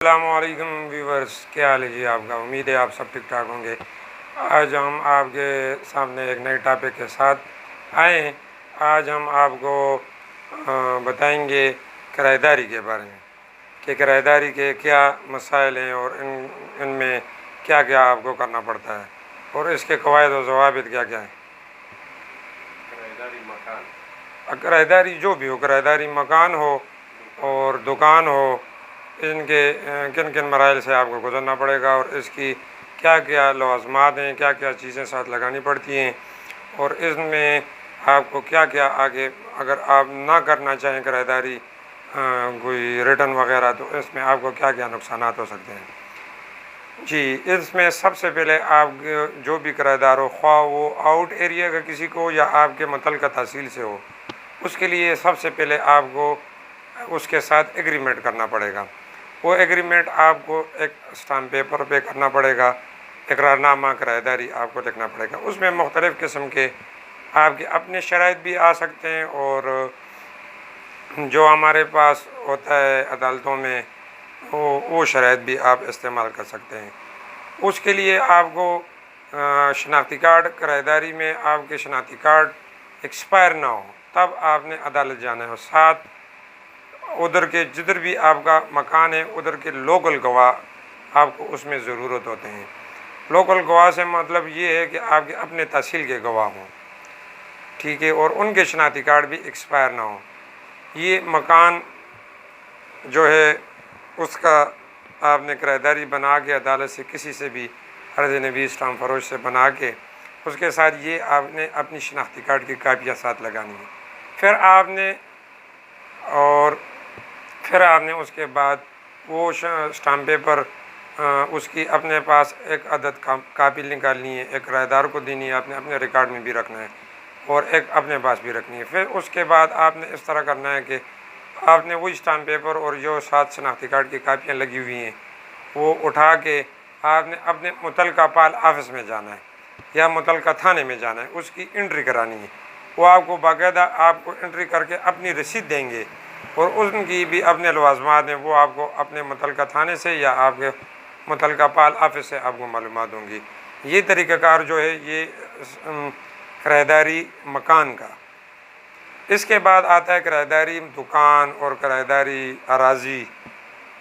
السلام علیکم ویورز، کیا حال ہے جی آپ کا؟ امید ہے آپ سب ٹھیک ٹھاک ہوں گے۔ آج ہم آپ کے سامنے ایک نئے ٹاپک کے ساتھ آئے ہیں۔ آج ہم آپ کو بتائیں گے کرایہ داری کے بارے میں کہ کرایہ داری کے کیا مسائل ہیں اور ان میں کیا کیا آپ کو کرنا پڑتا ہے اور اس کے قواعد و ضوابط کیا کیا ہیں۔ کرایہ داری جو بھی ہو، کرایہ داری مکان ہو اور دکان ہو، ان کے کن کن مراحل سے آپ کو گزرنا پڑے گا اور اس کی کیا کیا لوازمات ہیں، کیا کیا چیزیں ساتھ لگانی پڑتی ہیں اور اس میں آپ کو کیا کیا آگے اگر آپ نہ کرنا چاہیں کرایہ داری کوئی ریٹرن وغیرہ، تو اس میں آپ کو کیا کیا نقصانات ہو سکتے ہیں۔ جی، اس میں سب سے پہلے آپ جو بھی کرایہ دار ہو، خواہ وہ آؤٹ ایریا کا کسی کو یا آپ کے متعلقہ تحصیل سے ہو، اس کے لیے سب سے پہلے آپ کو اس کے ساتھ ایگریمنٹ کرنا پڑے گا۔ وہ ایگریمنٹ آپ کو ایک اسٹامپ پیپر پہ کرنا پڑے گا، اقرار نامہ کرایہ داری آپ کو لکھنا پڑے گا۔ اس میں مختلف قسم کے آپ کے اپنے شرائط بھی آ سکتے ہیں اور جو ہمارے پاس ہوتا ہے عدالتوں میں وہ شرائط بھی آپ استعمال کر سکتے ہیں۔ اس کے لیے آپ کو شناختی کارڈ، کرایہ داری میں آپ کے شناختی کارڈ ایکسپائر نہ ہو تب آپ نے عدالت جانا ہے، اور ساتھ ادھر کے جدھر بھی آپ کا مکان ہے ادھر کے لوکل گواہ آپ کو اس میں ضرورت ہوتے ہیں۔ لوکل گواہ سے مطلب یہ ہے کہ آپ کے اپنے تحصیل کے گواہ ہوں، ٹھیک ہے، اور ان کے شناختی کارڈ بھی ایکسپائر نہ ہوں۔ یہ مکان جو ہے اس کا آپ نے کرایہ داری بنا کے عدالت سے کسی سے بھی عرض نویس اسٹامپ فروش سے بنا کے اس کے ساتھ یہ آپ نے اپنی شناختی کارڈ کی کاپیاں ساتھ لگانی ہیں۔ پھر آپ نے اس کے بعد وہ اسٹامپ پیپر اس کی اپنے پاس ایک عدد کاپی نکالنی ہے، ایک کرایہ دار کو دینی ہے، آپ نے اپنے ریکارڈ میں بھی رکھنا ہے اور ایک اپنے پاس بھی رکھنی ہے۔ پھر اس کے بعد آپ نے اس طرح کرنا ہے کہ آپ نے وہی اسٹامپ پیپر اور جو ساتھ شناختی کارڈ کی کاپیاں لگی ہوئی ہیں وہ اٹھا کے آپ نے اپنے متعلقہ پال آفس میں جانا ہے یا متعلقہ تھانے میں جانا ہے، اس کی انٹری کرانی ہے۔ وہ آپ کو باقاعدہ آپ کو انٹری کر کے اپنی رسید دیں گے اور ان کی بھی اپنے لوازمات ہیں، وہ آپ کو اپنے متعلقہ تھانے سے یا آپ کے متعلقہ پال آفس سے آپ کو معلومات ہوں گی۔ یہ طریقہ کار جو ہے یہ کرایہ داری مکان کا۔ اس کے بعد آتا ہے کرایہ داری دکان اور کرایہ داری اراضی۔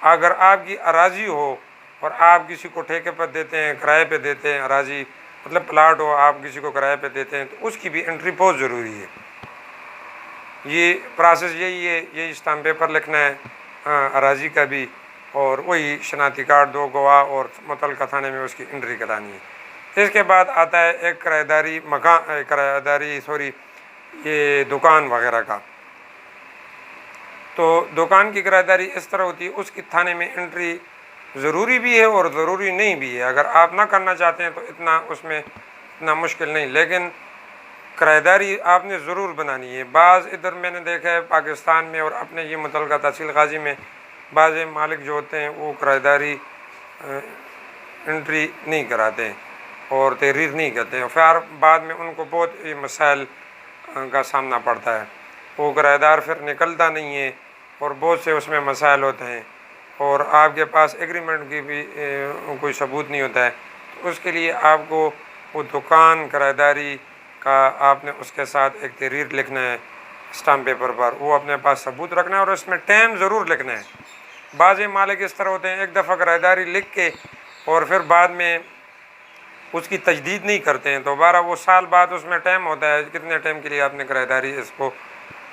اگر آپ کی اراضی ہو اور آپ کسی کو ٹھیکے پر دیتے ہیں، کرائے پہ دیتے ہیں، اراضی مطلب پلاٹ ہو، آپ کسی کو کرائے پہ دیتے ہیں، تو اس کی بھی انٹری بہت ضروری ہے۔ یہ پروسیس یہی ہے، یہی اسٹامپ پیپر لکھنا ہے اراضی کا بھی، اور وہی شناختی کارڈ، دو گواہ اور متعلقہ تھانے میں اس کی انٹری کرانی ہے۔ اس کے بعد آتا ہے ایک یہ دکان وغیرہ کا۔ تو دکان کی کرایہ داری اس طرح ہوتی ہے، اس کی تھانے میں انٹری ضروری بھی ہے اور ضروری نہیں بھی ہے۔ اگر آپ نہ کرنا چاہتے ہیں تو اس میں اتنا مشکل نہیں، لیکن کرایہ داری آپ نے ضرور بنانی ہے۔ بعض ادھر میں نے دیکھا ہے پاکستان میں اور اپنے یہ متعلقہ تحصیل غازی میں بعض مالک جو ہوتے ہیں وہ کرایہ داری انٹری نہیں کراتے اور تحریر نہیں کرتے ہیں، پھر بعد میں ان کو بہت مسائل کا سامنا پڑتا ہے۔ وہ کرایہ دار پھر نکلتا نہیں ہے اور بہت سے اس میں مسائل ہوتے ہیں اور آپ کے پاس ایگریمنٹ کی بھی کوئی ثبوت نہیں ہوتا ہے۔ تو اس کے لیے آپ کو وہ دکان کرایہ داری کا آپ نے اس کے ساتھ ایک تحریر لکھنا ہے اسٹامپ پیپر پر، وہ اپنے پاس ثبوت رکھنا ہے اور اس میں ٹائم ضرور لکھنا ہے۔ بعض مالک اس طرح ہوتے ہیں ایک دفعہ کرایہ داری لکھ کے اور پھر بعد میں اس کی تجدید نہیں کرتے ہیں، دوبارہ وہ سال بعد اس میں ٹائم ہوتا ہے کتنے ٹائم کے لیے آپ نے کرایہ داری اس کو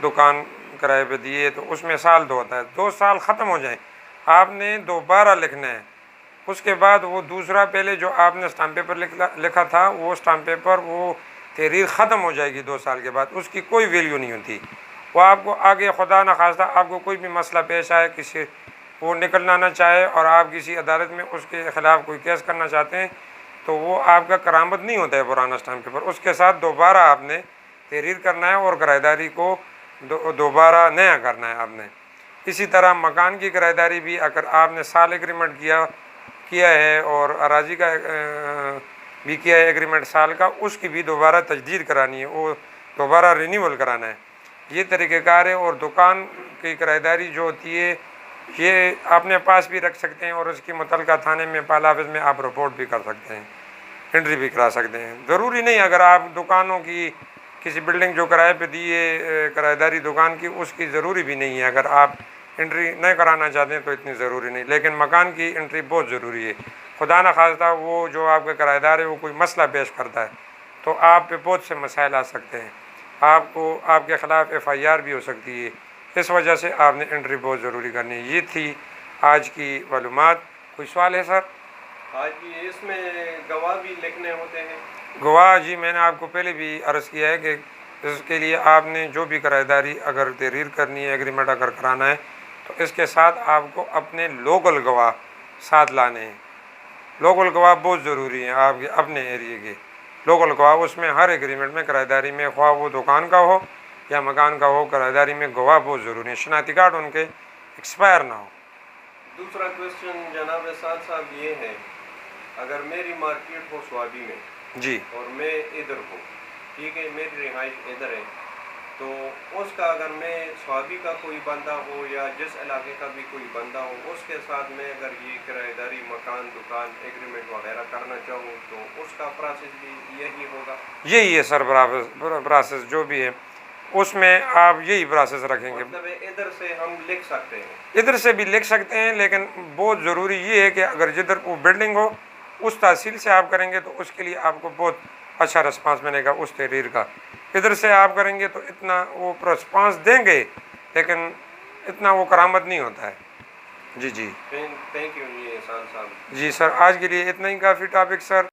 دکان کرائے پہ دیے، تو اس میں سال 2 ہوتا ہے، 2 سال ختم ہو جائیں آپ نے دوبارہ لکھنا ہے۔ اس کے بعد وہ دوسرا پہلے جو آپ نے اسٹامپ پیپر لکھا تھا وہ اسٹامپ پیپر وہ تحریر ختم ہو جائے گی 2 سال کے بعد، اس کی کوئی ویلیو نہیں ہوتی۔ وہ آپ کو آگے خدا نخواستہ آپ کو کوئی بھی مسئلہ پیش آئے، کسی وہ نکلنا نہ چاہے اور آپ کسی عدالت میں اس کے خلاف کوئی کیس کرنا چاہتے ہیں، تو وہ آپ کا کرامت نہیں ہوتا ہے پرانا اسٹامپ پیپر، اس کے ساتھ دوبارہ آپ نے تحریر کرنا ہے اور کرایہ داری کو دوبارہ نیا کرنا ہے آپ نے۔ اسی طرح مکان کی کرایہ داری بھی اگر آپ نے سال ایگریمنٹ کیا ہے اور اراضی کا بھی کیا ہے ایگریمنٹ سال کا، اس کی بھی دوبارہ تجدید کرانی ہے، وہ دوبارہ رینیول کرانا ہے۔ یہ طریقہ کار ہے۔ اور دکان کی کرایہ داری جو ہوتی ہے یہ اپنے پاس بھی رکھ سکتے ہیں اور اس کی متعلقہ تھانے میں پالا آفس میں آپ رپورٹ بھی کر سکتے ہیں، انٹری بھی کرا سکتے ہیں۔ ضروری نہیں اگر آپ دکانوں کی کسی بلڈنگ جو کرائے پہ دی ہے کرایہ داری دکان کی، اس کی ضروری بھی نہیں ہے، اگر آپ انٹری نہیں کرانا چاہتے ہیں تو اتنی ضروری نہیں، لیکن مکان کی انٹری بہت ضروری ہے۔ خدا نخواستہ وہ جو آپ کا کرایہ دار ہے وہ کوئی مسئلہ پیش کرتا ہے تو آپ پہ بہت سے مسائل آ سکتے ہیں، آپ کو آپ کے خلاف FIR بھی ہو سکتی ہے، اس وجہ سے آپ نے انٹری بہت ضروری کرنی ہے۔ یہ تھی آج کی معلومات۔ کوئی سوال ہے سر؟ ہاں جی، اس میں گواہ بھی لکھنے ہوتے ہیں؟ گواہ جی میں نے آپ کو پہلے بھی عرض کیا ہے کہ اس کے لیے آپ نے جو بھی کرایہ داری اگر تحریر کرنی ہے، ایگریمنٹ اگر کرانا ہے تو اس کے ساتھ آپ کو اپنے لوکل گواہ ساتھ لانے ہیں۔ لوکل گواہ بہت ضروری ہیں، آپ کے اپنے ایریے کے لوکل گواہ، اس میں ہر ایگریمنٹ میں کرایہ داری میں خواہ وہ دکان کا ہو یا مکان کا ہو، کرایہ داری میں گواہ بہت ضروری ہے، شناختی کارڈ ان کے ایکسپائر نہ ہو۔ دوسرا کویشچن جناب احسان صاحب یہ ہے، اگر میری مارکیٹ ہو سوابی میں جی اور میں ادھر ہوں، ٹھیک ہے، میری رہائش ادھر ہے، تو اس کا اگر میں سوابی کا کوئی بندہ ہو یا جس علاقے کا بھی کوئی بندہ ہو، اس کے ساتھ میں اگر یہ کرایہ داری مکان دکان ایگریمنٹ وغیرہ کرنا چاہوں تو اس کا پروسیس بھی یہی ہوگا؟ یہی ہے سر، پروسیس جو بھی ہے اس میں آپ یہی پروسیس رکھیں گے۔ مطلب ادھر سے ہم لکھ سکتے ہیں؟ ادھر سے بھی لکھ سکتے ہیں، لیکن بہت ضروری یہ ہے کہ اگر جدھر وہ بلڈنگ ہو اس تحصیل سے آپ کریں گے تو اس کے لیے آپ کو بہت اچھا رسپانس ملے گا اس تحریر کا۔ ادھر سے آپ کریں گے تو اتنا وہ رسپانس دیں گے لیکن اتنا وہ کرامت نہیں ہوتا ہے۔ جی جی تھینک یو جی احسان صاحب۔ جی سر، آج کے لیے اتنا ہی کافی ٹاپک سر۔